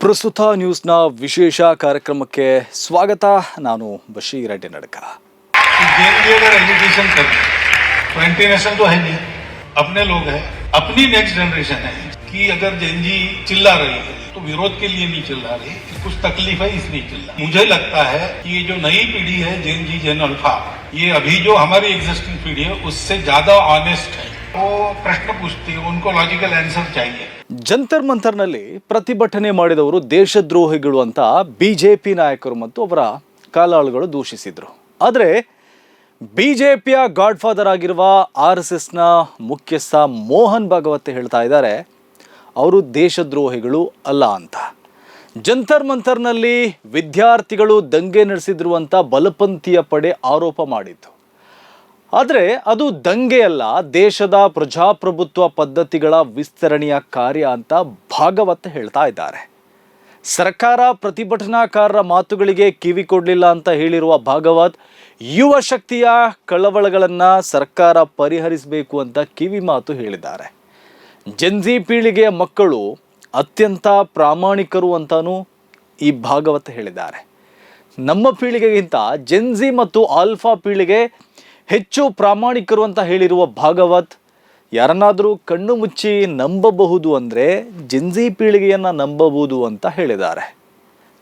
ಪ್ರಸ್ತುತ ನ್ಯೂಸ್ನ ವಿಶೇಷ ಕಾರ್ಯಕ್ರಮಕ್ಕೆ ಸ್ವಾಗತ. ನಾನು ಬಶೀರ್ ಅಡ್ಡಿ ನಡಕ. एजुकेशन कर इंटरनेशनल तो है नहीं, अपने लोग हैं, अपनी नेक्स्ट जनरेशन है कि अगर जेनजी चिल्ला रही है तो विरोध के लिए नहीं चिल्ला रही, कुछ तकलीफ है इसलिए चिल्ला। मुझे लगता है कि ये जो नई पीढ़ी है जेनजी जेन अल्फा, ये अभी जो हमारी एग्जिस्टिंग पीढ़ी है उससे ज्यादा ऑनेस्ट है। वो प्रश्न पूछती है, उनको लॉजिकल आंसर चाहिए. ಜಂತರ್ ಮಂತರ್ನಲ್ಲಿ ಪ್ರತಿಭಟನೆ ಮಾಡಿದವರು ದೇಶದ್ರೋಹಿಗಳು ಅಂತ ಬಿಜೆಪಿ ನಾಯಕರು ಮತ್ತು ಅವರ ಕಾಲಾಳುಗಳು ದೂಷಿಸಿದ್ರು. ಆದರೆ ಬಿಜೆಪಿಯ ಗಾಡ್ ಫಾದರ್ ಆಗಿರುವ RSSನ ಮುಖ್ಯಸ್ಥ ಮೋಹನ್ ಭಾಗವತ್ ಹೇಳ್ತಾ ಇದ್ದಾರೆ, ಅವರು ದೇಶದ್ರೋಹಿಗಳು ಅಲ್ಲ ಅಂತ. ಜಂತರ್ ಮಂತರ್ನಲ್ಲಿ ವಿದ್ಯಾರ್ಥಿಗಳು ದಂಗೆ ನಡೆಸಿದ್ರು ಅಂತ ಬಲಪಂಥೀಯ ಪಡೆ ಆರೋಪ ಮಾಡಿತ್ತು. ಆದರೆ ಅದು ದಂಗೆ ಅಲ್ಲ, ದೇಶದ ಪ್ರಜಾಪ್ರಭುತ್ವ ಪದ್ಧತಿಗಳ ವಿಸ್ತರಣೆಯ ಕಾರ್ಯ ಅಂತ ಭಾಗವತ್ ಹೇಳ್ತಾ ಇದ್ದಾರೆ. ಸರ್ಕಾರ ಪ್ರತಿಭಟನಾಕಾರರ ಮಾತುಗಳಿಗೆ ಕಿವಿ ಕೊಡಲಿಲ್ಲ ಅಂತ ಹೇಳಿರುವ ಭಾಗವತ್, ಯುವ ಶಕ್ತಿಯ ಕಳವಳಗಳನ್ನು ಸರ್ಕಾರ ಪರಿಹರಿಸಬೇಕು ಅಂತ ಕಿವಿ ಮಾತು ಹೇಳಿದ್ದಾರೆ. ಜೆನ್ಜಿ ಪೀಳಿಗೆಯ ಮಕ್ಕಳು ಅತ್ಯಂತ ಪ್ರಾಮಾಣಿಕರು ಅಂತಾನೂ ಈ ಭಾಗವತ್ ಹೇಳಿದ್ದಾರೆ. ನಮ್ಮ ಪೀಳಿಗೆಗಿಂತ ಜೆನ್ಜಿ ಮತ್ತು ಆಲ್ಫಾ ಪೀಳಿಗೆ ಹೆಚ್ಚು ಪ್ರಾಮಾಣಿಕರು ಅಂತ ಹೇಳಿರುವ ಭಾಗವತ್, ಯಾರನ್ನಾದರೂ ಕಣ್ಣು ಮುಚ್ಚಿ ನಂಬಬಹುದು ಅಂದರೆ ಜೆನ್ಜಿ ಪೀಳಿಗೆಯನ್ನು ನಂಬಬಹುದು ಅಂತ ಹೇಳಿದ್ದಾರೆ.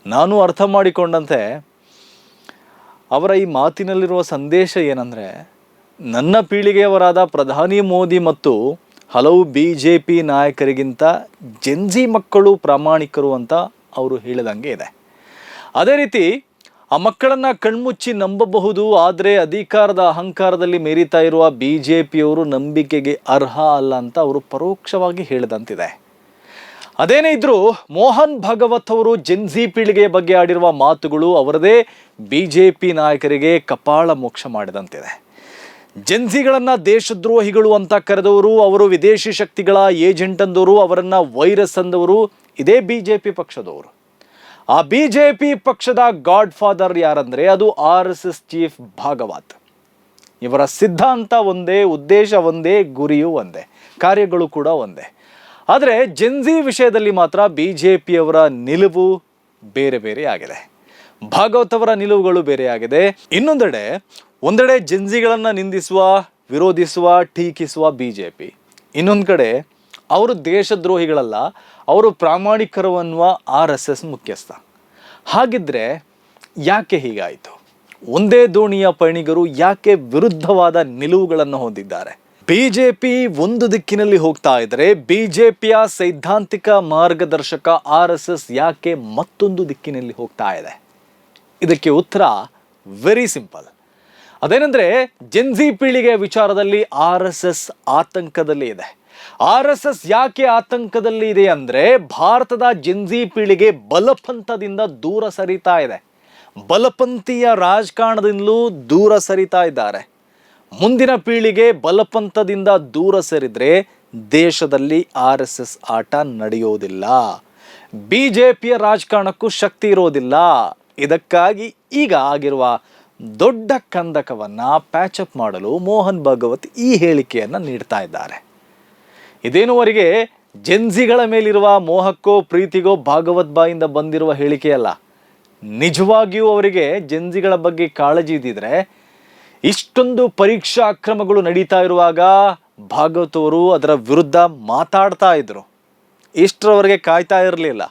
ನಾನು ಅರ್ಥ ಮಾಡಿಕೊಂಡಂತೆ ಅವರ ಈ ಮಾತಿನಲ್ಲಿರುವ ಸಂದೇಶ ಏನಂದರೆ, ನನ್ನ ಪೀಳಿಗೆಯವರಾದ ಪ್ರಧಾನಿ ಮೋದಿ ಮತ್ತು ಹಲವು BJP ನಾಯಕರಿಗಿಂತ ಜೆನ್ಜಿ ಮಕ್ಕಳು ಪ್ರಾಮಾಣಿಕರು ಅಂತ ಅವರು ಹೇಳಿದಂಗೆ ಇದೆ. ಅದೇ ರೀತಿ ಆ ಮಕ್ಕಳನ್ನು ಕಣ್ಮುಚ್ಚಿ ನಂಬಬಹುದು, ಆದರೆ ಅಧಿಕಾರದ ಅಹಂಕಾರದಲ್ಲಿ ಮೆರೀತಾ ಇರುವ BJPಯವರು ನಂಬಿಕೆಗೆ ಅರ್ಹ ಅಲ್ಲ ಅಂತ ಅವರು ಪರೋಕ್ಷವಾಗಿ ಹೇಳಿದಂತಿದೆ. ಅದೇನೇ ಇದ್ರೂ ಮೋಹನ್ ಭಾಗವತ್ ಅವರು ಜೆನ್ಜಿ ಪೀಳಿಗೆಯ ಬಗ್ಗೆ ಆಡಿರುವ ಮಾತುಗಳು ಅವರದೇ BJP ನಾಯಕರಿಗೆ ಕಪಾಳ ಮೋಕ್ಷ ಮಾಡಿದಂತಿದೆ. ಜೆನ್ಜಿಗಳನ್ನು ದೇಶದ್ರೋಹಿಗಳು ಅಂತ ಕರೆದವರು, ಅವರು ವಿದೇಶಿ ಶಕ್ತಿಗಳ ಏಜೆಂಟ್ ಅಂದವರು, ಅವರನ್ನು ವೈರಸ್ ಅಂದವರು ಇದೇ BJP ಪಕ್ಷದವರು. ಆ BJP ಪಕ್ಷದ ಗಾಡ್ ಫಾದರ್ ಯಾರಂದರೆ ಅದು RSS ಚೀಫ್ ಭಾಗವತ್. ಇವರ ಸಿದ್ಧಾಂತ ಒಂದೇ, ಉದ್ದೇಶ ಒಂದೇ, ಗುರಿಯೂ ಒಂದೇ, ಕಾರ್ಯಗಳು ಕೂಡ ಒಂದೇ. ಆದರೆ ಜೆನ್ಜಿ ವಿಷಯದಲ್ಲಿ ಮಾತ್ರ BJPಯವರ ನಿಲುವು ಬೇರೆ ಬೇರೆ ಆಗಿದೆ. ಭಾಗವತ್ ಅವರ ನಿಲುವುಗಳು ಬೇರೆಯಾಗಿದೆ. ಒಂದೆಡೆ ಜೆನ್ಜಿಗಳನ್ನು ನಿಂದಿಸುವ, ವಿರೋಧಿಸುವ, ಟೀಕಿಸುವ BJP, ಇನ್ನೊಂದು ಕಡೆ ಅವರು ದೇಶದ್ರೋಹಿಗಳಲ್ಲ, ಅವರು ಪ್ರಾಮಾಣಿಕರು ಅನ್ನುವ RSS ಮುಖ್ಯಸ್ಥ. ಹಾಗಿದ್ರೆ ಯಾಕೆ ಹೀಗಾಯಿತು? ಒಂದೇ ದೋಣಿಯ ಪಯಣಿಗರು ಯಾಕೆ ವಿರುದ್ಧವಾದ ನಿಲುವುಗಳನ್ನು ಹೊಂದಿದ್ದಾರೆ? BJP ಒಂದು ದಿಕ್ಕಿನಲ್ಲಿ ಹೋಗ್ತಾ ಇದ್ದರೆ BJPಯ ಸೈದ್ಧಾಂತಿಕ ಮಾರ್ಗದರ್ಶಕ RSS ಯಾಕೆ ಮತ್ತೊಂದು ದಿಕ್ಕಿನಲ್ಲಿ ಹೋಗ್ತಾ ಇದೆ? ಇದಕ್ಕೆ ಉತ್ತರ ವೆರಿ ಸಿಂಪಲ್. ಅದೇನೆಂದರೆ, ಜೆನ್ಜಿ ಪೀಳಿಗೆಯ ವಿಚಾರದಲ್ಲಿ RSS ಆತಂಕದಲ್ಲಿ ಇದೆ. RSS ಯಾಕೆ ಆತಂಕದಲ್ಲಿ ಇದೆ ಅಂದರೆ, ಭಾರತದ ಜೆನ್ಜಿ ಪೀಳಿಗೆ ಬಲಪಂಥದಿಂದ ದೂರ ಸರಿತಾ ಇದೆ. ಬಲಪಂಥೀಯ ರಾಜಕಾರಣದಿಂದಲೂ ದೂರ ಸರಿತಾ ಇದ್ದಾರೆ. ಮುಂದಿನ ಪೀಳಿಗೆ ಬಲಪಂಥದಿಂದ ದೂರ ಸರಿದ್ರೆ ದೇಶದಲ್ಲಿ RSS ಆಟ ನಡೆಯೋದಿಲ್ಲ, BJPಯ ರಾಜಕಾರಣಕ್ಕೂ ಶಕ್ತಿ ಇರೋದಿಲ್ಲ. ಇದಕ್ಕಾಗಿ ಈಗ ಆಗಿರುವ ದೊಡ್ಡ ಕಂದಕವನ್ನು ಪ್ಯಾಚಪ್ ಮಾಡಲು ಮೋಹನ್ ಭಾಗವತ್ ಈ ಹೇಳಿಕೆಯನ್ನು ನೀಡ್ತಾ ಇದ್ದಾರೆ. ಇದೇನುವರೆಗೆ ಜೆನ್ಜಿಗಳ ಮೇಲಿರುವ ಮೋಹಕ್ಕೋ ಪ್ರೀತಿಗೋ ಭಾಗವತ್ ಬಾಯಿಂದ ಬಂದಿರುವ ಹೇಳಿಕೆಯಲ್ಲ. ನಿಜವಾಗಿಯೂ ಅವರಿಗೆ ಜೆನ್ಜಿಗಳ ಬಗ್ಗೆ ಕಾಳಜಿ ಇದ್ದಿದ್ರೆ ಇಷ್ಟೊಂದು ಪರೀಕ್ಷಾ ಅಕ್ರಮಗಳು ನಡೀತಾ ಇರುವಾಗ ಭಾಗವತ್ ಅವರು ಅದರ ವಿರುದ್ಧ ಮಾತಾಡ್ತಾ ಇದ್ರು. ಇಷ್ಟರವರೆಗೆ ಕಾಯ್ತಾ ಇರಲಿಲ್ಲ.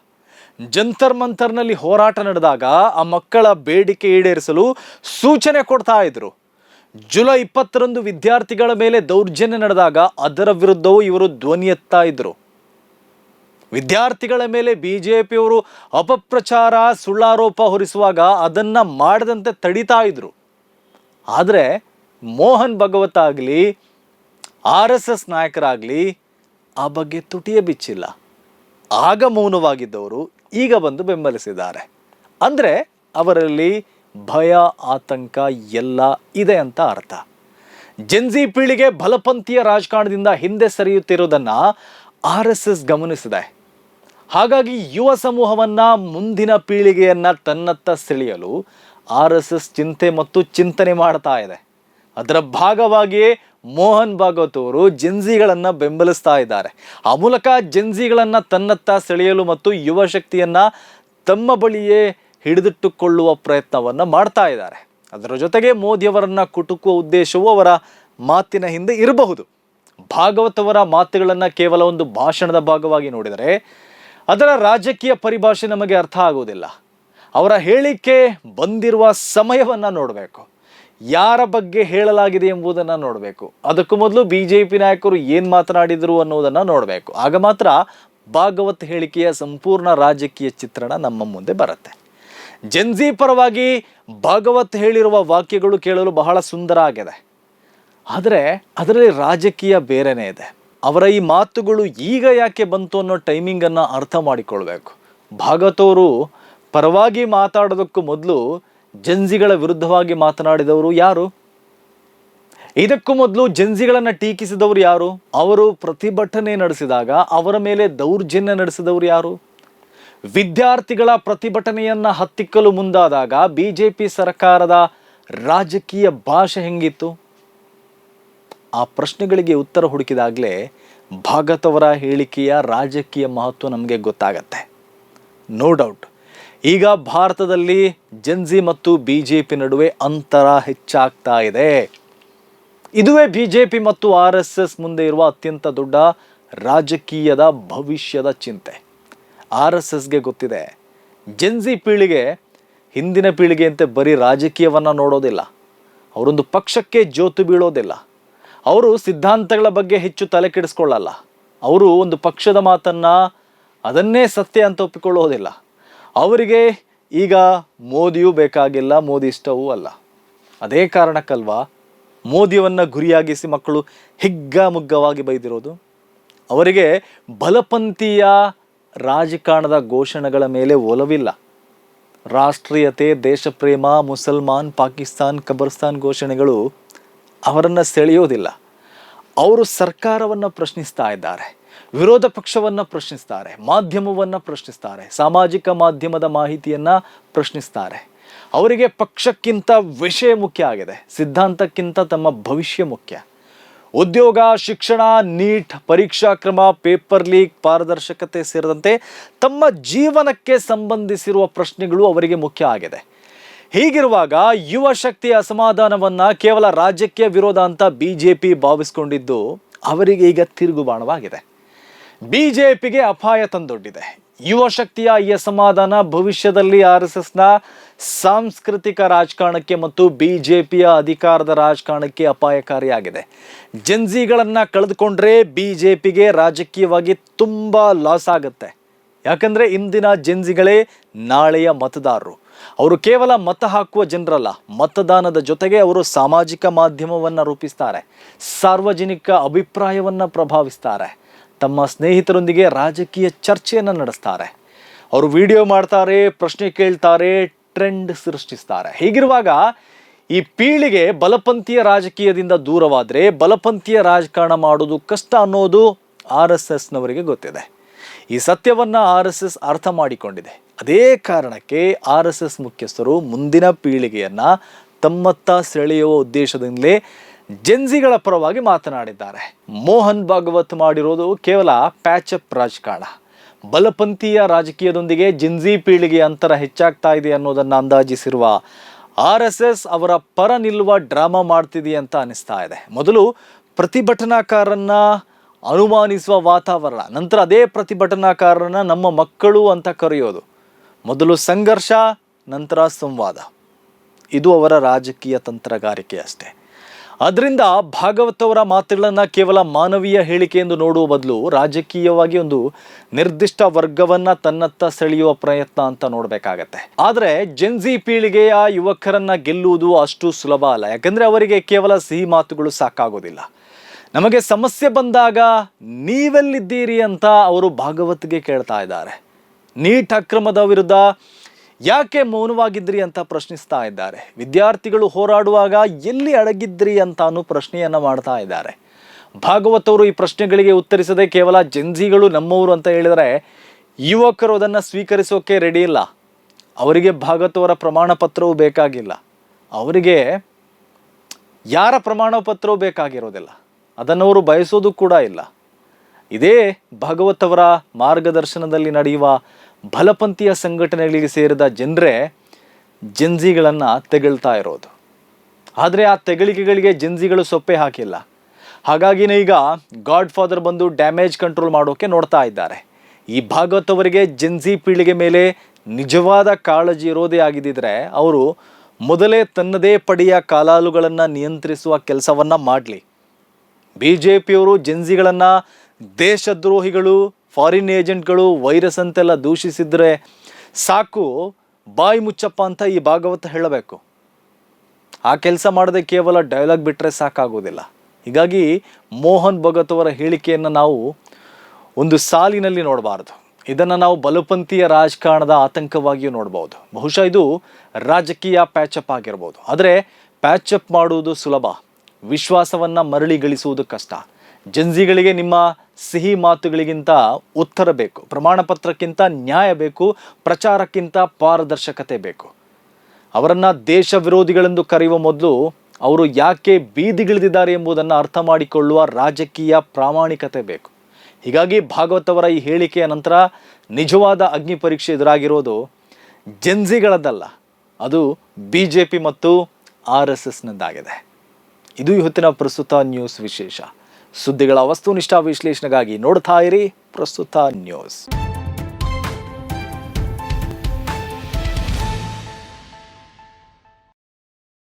ಜಂತರ್ ಮಂತರ್ನಲ್ಲಿ ಹೋರಾಟ ನಡೆದಾಗ ಆ ಮಕ್ಕಳ ಬೇಡಿಕೆ ಈಡೇರಿಸಲು ಸೂಚನೆ ಕೊಡ್ತಾ ಇದ್ರು. ಜುಲೈ 20ರಂದು ವಿದ್ಯಾರ್ಥಿಗಳ ಮೇಲೆ ದೌರ್ಜನ್ಯ ನಡೆದಾಗ ಅದರ ವಿರುದ್ಧವೂ ಇವರು ಧ್ವನಿ ಎತ್ತಾ ಇದ್ರು. ವಿದ್ಯಾರ್ಥಿಗಳ ಮೇಲೆ BJPಯವರು ಅಪಪ್ರಚಾರ, ಸುಳ್ಳಾರೋಪ ಹೊರಿಸುವಾಗ ಅದನ್ನ ಮಾಡದಂತೆ ತಡಿತಾ ಇದ್ರು. ಆದರೆ ಮೋಹನ್ ಭಾಗವತ್ ಆಗಲಿ RSS ನಾಯಕರಾಗಲಿ ಆ ಬಗ್ಗೆ ತುಟಿಯೇ ಬಿಚ್ಚಿಲ್ಲ. ಆಗ ಮೌನವಾಗಿದ್ದವರು ಈಗ ಬಂದು ಬೆಂಬಲಿಸಿದ್ದಾರೆ. ಅಂದರೆ ಅವರಲ್ಲಿ ಭಯ, ಆತಂಕ ಎಲ್ಲ ಇದೆ ಅಂತ ಅರ್ಥ. ಜೆನ್ಜಿ ಪೀಳಿಗೆ ಬಲಪಂಥೀಯ ರಾಜಕಾರಣದಿಂದ ಹಿಂದೆ ಸರಿಯುತ್ತಿರುವುದನ್ನು RSS ಗಮನಿಸಿದೆ. ಹಾಗಾಗಿ ಯುವ ಸಮೂಹವನ್ನು, ಮುಂದಿನ ಪೀಳಿಗೆಯನ್ನು ತನ್ನತ್ತ ಸೆಳೆಯಲು RSS ಚಿಂತೆ ಮತ್ತು ಚಿಂತನೆ ಮಾಡ್ತಾ ಇದೆ. ಅದರ ಭಾಗವಾಗಿಯೇ ಮೋಹನ್ ಭಾಗವತ್ ಅವರು ಜೆನ್ಜಿಗಳನ್ನ ಬೆಂಬಲಿಸ್ತಾ ಇದ್ದಾರೆ. ಆ ಮೂಲಕ ಜೆನ್ಜಿಗಳನ್ನ ತನ್ನತ್ತ ಸೆಳೆಯಲು ಮತ್ತು ಯುವ ಶಕ್ತಿಯನ್ನ ತಮ್ಮ ಬಳಿಯೇ ಹಿಡಿದಿಟ್ಟುಕೊಳ್ಳುವ ಪ್ರಯತ್ನವನ್ನ ಮಾಡ್ತಾ ಇದ್ದಾರೆ. ಅದರ ಜೊತೆಗೆ ಮೋದಿಯವರನ್ನ ಕುಟುಕುವ ಉದ್ದೇಶವೂ ಅವರ ಮಾತಿನ ಹಿಂದೆ ಇರಬಹುದು. ಭಾಗವತ್ ಅವರ ಮಾತುಗಳನ್ನು ಕೇವಲ ಒಂದು ಭಾಷಣದ ಭಾಗವಾಗಿ ನೋಡಿದರೆ ಅದರ ರಾಜಕೀಯ ಪರಿಭಾಷೆ ನಮಗೆ ಅರ್ಥ ಆಗುವುದಿಲ್ಲ. ಅವರ ಹೇಳಿಕೆ ಬಂದಿರುವ ಸಮಯವನ್ನು ನೋಡಬೇಕು, ಯಾರ ಬಗ್ಗೆ ಹೇಳಲಾಗಿದೆ ಎಂಬುದನ್ನು ನೋಡಬೇಕು. ಅದಕ್ಕೂ ಮೊದಲು BJP ನಾಯಕರು ಏನು ಮಾತನಾಡಿದರು ಅನ್ನೋದನ್ನು ನೋಡಬೇಕು. ಆಗ ಮಾತ್ರ ಭಾಗವತ್ ಹೇಳಿಕೆಯ ಸಂಪೂರ್ಣ ರಾಜಕೀಯ ಚಿತ್ರಣ ನಮ್ಮ ಮುಂದೆ ಬರುತ್ತೆ. ಜೆನ್ಜಿ ಪರವಾಗಿ ಭಾಗವತ್ ಹೇಳಿರುವ ವಾಕ್ಯಗಳು ಕೇಳಲು ಬಹಳ ಸುಂದರ ಆಗಿದೆ, ಆದರೆ ಅದರಲ್ಲಿ ರಾಜಕೀಯ ಬೇರೆನೇ ಇದೆ. ಅವರ ಈ ಮಾತುಗಳು ಈಗ ಯಾಕೆ ಬಂತು ಅನ್ನೋ ಟೈಮಿಂಗನ್ನು ಅರ್ಥ ಮಾಡಿಕೊಳ್ಬೇಕು. ಭಾಗವತ್ ಅವರು ಪರವಾಗಿ ಮಾತಾಡೋದಕ್ಕೂ ಮೊದಲು ಜೆನ್ಜಿಗಳ ವಿರುದ್ಧವಾಗಿ ಮಾತನಾಡಿದವರು ಯಾರು? ಇದಕ್ಕೂ ಮೊದಲು ಜೆನ್ಜಿಗಳನ್ನು ಟೀಕಿಸಿದವರು ಯಾರು? ಅವರು ಪ್ರತಿಭಟನೆ ನಡೆಸಿದಾಗ ಅವರ ಮೇಲೆ ದೌರ್ಜನ್ಯ ನಡೆಸಿದವರು ಯಾರು? ವಿದ್ಯಾರ್ಥಿಗಳ ಪ್ರತಿಭಟನೆಯನ್ನ ಹತ್ತಿಕ್ಕಲು ಮುಂದಾದಾಗ BJP ಸರ್ಕಾರದ ರಾಜಕೀಯ ಭಾಷೆ ಹೆಂಗಿತ್ತು? ಆ ಪ್ರಶ್ನೆಗಳಿಗೆ ಉತ್ತರ ಹುಡುಕಿದಾಗಲೇ ಭಾಗವತ್ ಅವರ ಹೇಳಿಕೆಯ ರಾಜಕೀಯ ಮಹತ್ವ ನಮಗೆ ಗೊತ್ತಾಗತ್ತೆ. ನೋ ಡೌಟ್, ಈಗ ಭಾರತದಲ್ಲಿ ಜೆನ್ಜಿ ಮತ್ತು BJP ನಡುವೆ ಅಂತರ ಹೆಚ್ಚಾಗ್ತಾ ಇದೆ. ಇದುವೇ BJP ಮತ್ತು RSS ಮುಂದೆ ಇರುವ ಅತ್ಯಂತ ದೊಡ್ಡ ರಾಜಕೀಯದ ಭವಿಷ್ಯದ ಚಿಂತೆ. RSSಗೆ ಗೊತ್ತಿದೆ, ಜೆನ್ಜಿ ಪೀಳಿಗೆ ಹಿಂದಿನ ಪೀಳಿಗೆಯಂತೆ ಬರೀ ರಾಜಕೀಯವನ್ನು ನೋಡೋದಿಲ್ಲ, ಅವರೊಂದು ಪಕ್ಷಕ್ಕೆ ಜೋತು ಬೀಳೋದಿಲ್ಲ, ಅವರು ಸಿದ್ಧಾಂತಗಳ ಬಗ್ಗೆ ಹೆಚ್ಚು ತಲೆ ಕೆಡಿಸ್ಕೊಳ್ಳಲ್ಲ, ಅವರು ಒಂದು ಪಕ್ಷದ ಮಾತನ್ನು ಅದನ್ನೇ ಸತ್ಯ ಅಂತ ಒಪ್ಪಿಕೊಳ್ಳೋದಿಲ್ಲ. ಅವರಿಗೆ ಈಗ ಮೋದಿಯೂ ಬೇಕಾಗಿಲ್ಲ, ಮೋದಿ ಇಷ್ಟವೂ ಅಲ್ಲ. ಅದೇ ಕಾರಣಕ್ಕಲ್ವಾ ಮೋದಿಯನ್ನು ಗುರಿಯಾಗಿಸಿ ಮಕ್ಕಳು ಹಿಗ್ಗಾಮುಗ್ಗವಾಗಿ ಬೈದಿರೋದು. ಅವರಿಗೆ ಬಲಪಂಥೀಯ ರಾಜಕಾರಣದ ಘೋಷಣೆಗಳ ಮೇಲೆ ಒಲವಿಲ್ಲ. ರಾಷ್ಟ್ರೀಯತೆ, ದೇಶಪ್ರೇಮ, ಮುಸಲ್ಮಾನ್, ಪಾಕಿಸ್ತಾನ್, ಕಬರ್ಸ್ತಾನ್ ಘೋಷಣೆಗಳು ಅವರನ್ನು ಸೆಳೆಯೋದಿಲ್ಲ. ಅವರು ಸರ್ಕಾರವನ್ನು ಪ್ರಶ್ನಿಸ್ತಾ ಇದ್ದಾರೆ, ವಿರೋಧ ಪಕ್ಷವನ್ನು ಪ್ರಶ್ನಿಸ್ತಾರೆ, ಮಾಧ್ಯಮವನ್ನು ಪ್ರಶ್ನಿಸ್ತಾರೆ, ಸಾಮಾಜಿಕ ಮಾಧ್ಯಮದ ಮಾಹಿತಿಯನ್ನು ಪ್ರಶ್ನಿಸ್ತಾರೆ. ಅವರಿಗೆ ಪಕ್ಷಕ್ಕಿಂತ ವಿಷಯ ಮುಖ್ಯ ಆಗಿದೆ, ಸಿದ್ಧಾಂತಕ್ಕಿಂತ ತಮ್ಮ ಭವಿಷ್ಯ ಮುಖ್ಯ. ಉದ್ಯೋಗ, ಶಿಕ್ಷಣ, ನೀಟ್, ಪರೀಕ್ಷಾ ಕ್ರಮ, ಪೇಪರ್ ಲೀಕ್, ಪಾರದರ್ಶಕತೆ ಸೇರಿದಂತೆ ತಮ್ಮ ಜೀವನಕ್ಕೆ ಸಂಬಂಧಿಸಿರುವ ಪ್ರಶ್ನೆಗಳು ಅವರಿಗೆ ಮುಖ್ಯ ಆಗಿದೆ. ಹೀಗಿರುವಾಗ ಯುವ ಶಕ್ತಿಯ ಅಸಮಾಧಾನವನ್ನು ಕೇವಲ ರಾಜಕೀಯ ವಿರೋಧ ಅಂತ BJP ಭಾವಿಸ್ಕೊಂಡಿದ್ದು ಅವರಿಗೆ ಈಗ ತಿರುಗುಬಾಣವಾಗಿದೆ. BJPಗೆ ಅಪಾಯ ತಂದೊಡ್ಡಿದೆ. ಯುವ ಶಕ್ತಿಯ ಈ ಅಸಮಾಧಾನ ಭವಿಷ್ಯದಲ್ಲಿ RSSನ ಸಾಂಸ್ಕೃತಿಕ ರಾಜಕಾರಣಕ್ಕೆ ಮತ್ತು BJPಯ ಅಧಿಕಾರದ ರಾಜಕಾರಣಕ್ಕೆ ಅಪಾಯಕಾರಿಯಾಗಿದೆ. ಜೆನ್ಜಿಗಳನ್ನು ಕಳೆದುಕೊಂಡ್ರೆ BJPಗೆ ರಾಜಕೀಯವಾಗಿ ತುಂಬ ಲಾಸ್ ಆಗುತ್ತೆ. ಯಾಕಂದರೆ ಇಂದಿನ ಜೆನ್ಜಿಗಳೇ ನಾಳೆಯ ಮತದಾರರು. ಅವರು ಕೇವಲ ಮತ ಹಾಕುವ ಜನರಲ್ಲ, ಮತದಾನದ ಜೊತೆಗೆ ಅವರು ಸಾಮಾಜಿಕ ಮಾಧ್ಯಮವನ್ನು ರೂಪಿಸ್ತಾರೆ, ಸಾರ್ವಜನಿಕ ಅಭಿಪ್ರಾಯವನ್ನು ಪ್ರಭಾವಿಸ್ತಾರೆ, ತಮ್ಮ ಸ್ನೇಹಿತರೊಂದಿಗೆ ರಾಜಕೀಯ ಚರ್ಚೆಯನ್ನು ನಡೆಸ್ತಾರೆ, ಅವರು ವಿಡಿಯೋ ಮಾಡ್ತಾರೆ, ಪ್ರಶ್ನೆ ಕೇಳ್ತಾರೆ, ಟ್ರೆಂಡ್ ಸೃಷ್ಟಿಸ್ತಾರೆ. ಹೀಗಿರುವಾಗ ಈ ಪೀಳಿಗೆ ಬಲಪಂಥೀಯ ರಾಜಕೀಯದಿಂದ ದೂರವಾದರೆ ಬಲಪಂಥೀಯ ರಾಜಕಾರಣ ಮಾಡೋದು ಕಷ್ಟ ಅನ್ನೋದು RSSನವರಿಗೆ ಗೊತ್ತಿದೆ. ಈ ಸತ್ಯವನ್ನು RSS ಅರ್ಥ ಮಾಡಿಕೊಂಡಿದೆ. ಅದೇ ಕಾರಣಕ್ಕೆ RSS ಮುಖ್ಯಸ್ಥರು ಮುಂದಿನ ಪೀಳಿಗೆಯನ್ನು ತಮ್ಮತ್ತ ಸೆಳೆಯುವ ಉದ್ದೇಶದಿಂದಲೇ ಜೆನ್ಜಿಗಳ ಪರವಾಗಿ ಮಾತನಾಡಿದ್ದಾರೆ. ಮೋಹನ್ ಭಾಗವತ್ ಮಾಡಿರೋದು ಕೇವಲ ಪ್ಯಾಚಪ್ ರಾಜಕಾರಣ. ಬಲಪಂಥೀಯ ರಾಜಕೀಯದೊಂದಿಗೆ ಜೆನ್ಜಿ ಪೀಳಿಗೆಯ ಅಂತರ ಹೆಚ್ಚಾಗ್ತಾ ಇದೆ ಅನ್ನೋದನ್ನು ಅಂದಾಜಿಸಿರುವ RSS ಅವರ ಪರ ನಿಲ್ಲುವ ಡ್ರಾಮಾ ಮಾಡ್ತಿದೆ ಅಂತ ಅನಿಸ್ತಾ ಇದೆ. ಮೊದಲು ಪ್ರತಿಭಟನಾಕಾರರನ್ನ ಅನುಮಾನಿಸುವ ವಾತಾವರಣ, ನಂತರ ಅದೇ ಪ್ರತಿಭಟನಾಕಾರರನ್ನ ನಮ್ಮ ಮಕ್ಕಳು ಅಂತ ಕರೆಯೋದು. ಮೊದಲು ಸಂಘರ್ಷ, ನಂತರ ಸಂವಾದ. ಇದು ಅವರ ರಾಜಕೀಯ ತಂತ್ರಗಾರಿಕೆ ಅಷ್ಟೇ. ಅದರಿಂದ ಭಾಗವತ್ ಅವರ ಮಾತುಗಳನ್ನು ಕೇವಲ ಮಾನವೀಯ ಹೇಳಿಕೆ ಎಂದು ನೋಡುವ ಬದಲು ರಾಜಕೀಯವಾಗಿ ಒಂದು ನಿರ್ದಿಷ್ಟ ವರ್ಗವನ್ನು ತನ್ನತ್ತ ಸೆಳೆಯುವ ಪ್ರಯತ್ನ ಅಂತ ನೋಡಬೇಕಾಗತ್ತೆ. ಆದರೆ ಜೆನ್ಜಿ ಪೀಳಿಗೆಯ ಯುವಕರನ್ನ ಗೆಲ್ಲುವುದು ಅಷ್ಟು ಸುಲಭ ಅಲ್ಲ. ಯಾಕಂದರೆ ಅವರಿಗೆ ಕೇವಲ ಸಿಹಿ ಮಾತುಗಳು ಸಾಕಾಗೋದಿಲ್ಲ. ನಮಗೆ ಸಮಸ್ಯೆ ಬಂದಾಗ ನೀವೆಲ್ಲಿದ್ದೀರಿ ಅಂತ ಅವರು ಭಾಗವತ್ಗೆ ಕೇಳ್ತಾ ಇದ್ದಾರೆ. ನೀಟ್ ಅಕ್ರಮದ ವಿರುದ್ಧ ಯಾಕೆ ಮೌನವಾಗಿದ್ರಿ ಅಂತ ಪ್ರಶ್ನಿಸ್ತಾ ಇದ್ದಾರೆ. ವಿದ್ಯಾರ್ಥಿಗಳು ಹೋರಾಡುವಾಗ ಎಲ್ಲಿ ಅಡಗಿದ್ರಿ ಅಂತಾನು ಪ್ರಶ್ನೆಯನ್ನು ಮಾಡ್ತಾ ಇದ್ದಾರೆ. ಭಾಗವತ್ ಅವರು ಈ ಪ್ರಶ್ನೆಗಳಿಗೆ ಉತ್ತರಿಸದೆ ಕೇವಲ ಜೆನ್ಜಿಗಳು ನಮ್ಮವರು ಅಂತ ಹೇಳಿದರೆ ಯುವಕರು ಅದನ್ನು ಸ್ವೀಕರಿಸೋಕೆ ರೆಡಿ ಇಲ್ಲ. ಅವರಿಗೆ ಭಾಗವತ್ ಅವರ ಪ್ರಮಾಣ ಪತ್ರವೂ ಬೇಕಾಗಿಲ್ಲ. ಅವರಿಗೆ ಯಾರ ಪ್ರಮಾಣ ಪತ್ರವೂ ಬೇಕಾಗಿರೋದಿಲ್ಲ, ಅದನ್ನವರು ಬಯಸೋದು ಕೂಡ ಇಲ್ಲ. ಇದೇ ಭಾಗವತ್ ಅವರ ಮಾರ್ಗದರ್ಶನದಲ್ಲಿ ನಡೆಯುವ ಬಲಪಂಥೀಯ ಸಂಘಟನೆಗಳಿಗೆ ಸೇರಿದ ಜನರೇ ಜೆನ್ಜಿಗಳನ್ನು ತೆಗಳ್ತಾ ಇರೋದು. ಆದರೆ ಆ ತೆಗಳಿಕೆಗಳಿಗೆ ಜೆನ್ಜಿಗಳು ಸೊಪ್ಪೆ ಹಾಕಿಲ್ಲ. ಹಾಗಾಗಿನೇ ಈಗ ಗಾಡ್ ಫಾದರ್ ಬಂದು ಡ್ಯಾಮೇಜ್ ಕಂಟ್ರೋಲ್ ಮಾಡೋಕೆ ನೋಡ್ತಾ ಇದ್ದಾರೆ. ಈ ಭಾಗವತ್ ಅವರಿಗೆ ಜೆನ್ಜಿ ಪೀಳಿಗೆ ಮೇಲೆ ನಿಜವಾದ ಕಾಳಜಿ ಇರೋದೇ ಆಗಿದ್ದರೆ ಅವರು ಮೊದಲೇ ತನ್ನದೇ ಪಡೆಯ ಕಾಲಾಳುಗಳನ್ನು ನಿಯಂತ್ರಿಸುವ ಕೆಲಸವನ್ನು ಮಾಡಲಿ. BJPಯವರು ಜೆನ್ಜಿಗಳನ್ನು ದೇಶದ್ರೋಹಿಗಳು, ಫಾರಿನ್ ಏಜೆಂಟ್ಗಳು, ವೈರಸ್ ಅಂತೆಲ್ಲ ದೂಷಿಸಿದ್ರೆ ಸಾಕು, ಬಾಯಿ ಮುಚ್ಚಪ್ಪ ಅಂತ ಈ ಭಾಗವತ ಹೇಳಬೇಕು. ಆ ಕೆಲಸ ಮಾಡದೆ ಕೇವಲ ಡೈಲಾಗ್ ಬಿಟ್ಟರೆ ಸಾಕಾಗೋದಿಲ್ಲ. ಹೀಗಾಗಿ ಮೋಹನ್ ಭಗತ್ ಅವರ ಹೇಳಿಕೆಯನ್ನು ನಾವು ಒಂದು ಸಾಲಿನಲ್ಲಿ ನೋಡಬಾರ್ದು. ಇದನ್ನು ನಾವು ಬಲಪಂಥೀಯ ರಾಜಕಾರಣದ ಆತಂಕವಾಗಿಯೂ ನೋಡ್ಬೋದು. ಬಹುಶಃ ಇದು ರಾಜಕೀಯ ಪ್ಯಾಚಪ್ ಆಗಿರ್ಬೋದು. ಆದರೆ ಪ್ಯಾಚಪ್ ಮಾಡುವುದು ಸುಲಭ, ವಿಶ್ವಾಸವನ್ನು ಮರಳಿ ಗಳಿಸುವುದು ಕಷ್ಟ. ಜೆನ್ಜಿಗಳಿಗೆ ನಿಮ್ಮ ಸಿಹಿ ಮಾತುಗಳಿಗಿಂತ ಉತ್ತರ ಬೇಕು, ಪ್ರಮಾಣ ಪತ್ರಕ್ಕಿಂತ ನ್ಯಾಯ ಬೇಕು, ಪ್ರಚಾರಕ್ಕಿಂತ ಪಾರದರ್ಶಕತೆ ಬೇಕು. ಅವರನ್ನು ದೇಶ ವಿರೋಧಿಗಳೆಂದು ಕರೆಯುವ ಮೊದಲು ಅವರು ಯಾಕೆ ಬೀದಿಗಿಳಿದಿದ್ದಾರೆ ಎಂಬುದನ್ನು ಅರ್ಥ ಮಾಡಿಕೊಳ್ಳುವ ರಾಜಕೀಯ ಪ್ರಾಮಾಣಿಕತೆ ಬೇಕು. ಹೀಗಾಗಿ ಭಾಗವತ್ ಅವರ ಈ ಹೇಳಿಕೆಯ ನಂತರ ನಿಜವಾದ ಅಗ್ನಿ ಪರೀಕ್ಷೆ ಎದುರಾಗಿರೋದು ಜೆನ್ಜಿಗಳದ್ದಲ್ಲ, ಅದು BJP ಮತ್ತು RSSನದ್ದಾಗಿದೆ. ಇದು ಇವತ್ತಿನ ಪ್ರಸ್ತುತ ನ್ಯೂಸ್ ವಿಶೇಷ. ಸುದ್ದಿಗಳ ವಸ್ತುನಿಷ್ಠ ವಿಶ್ಲೇಷಣೆಗಾಗಿ ನೋಡ್ತಾ ಇರಿ ಪ್ರಸ್ತುತ ನ್ಯೂಸ್.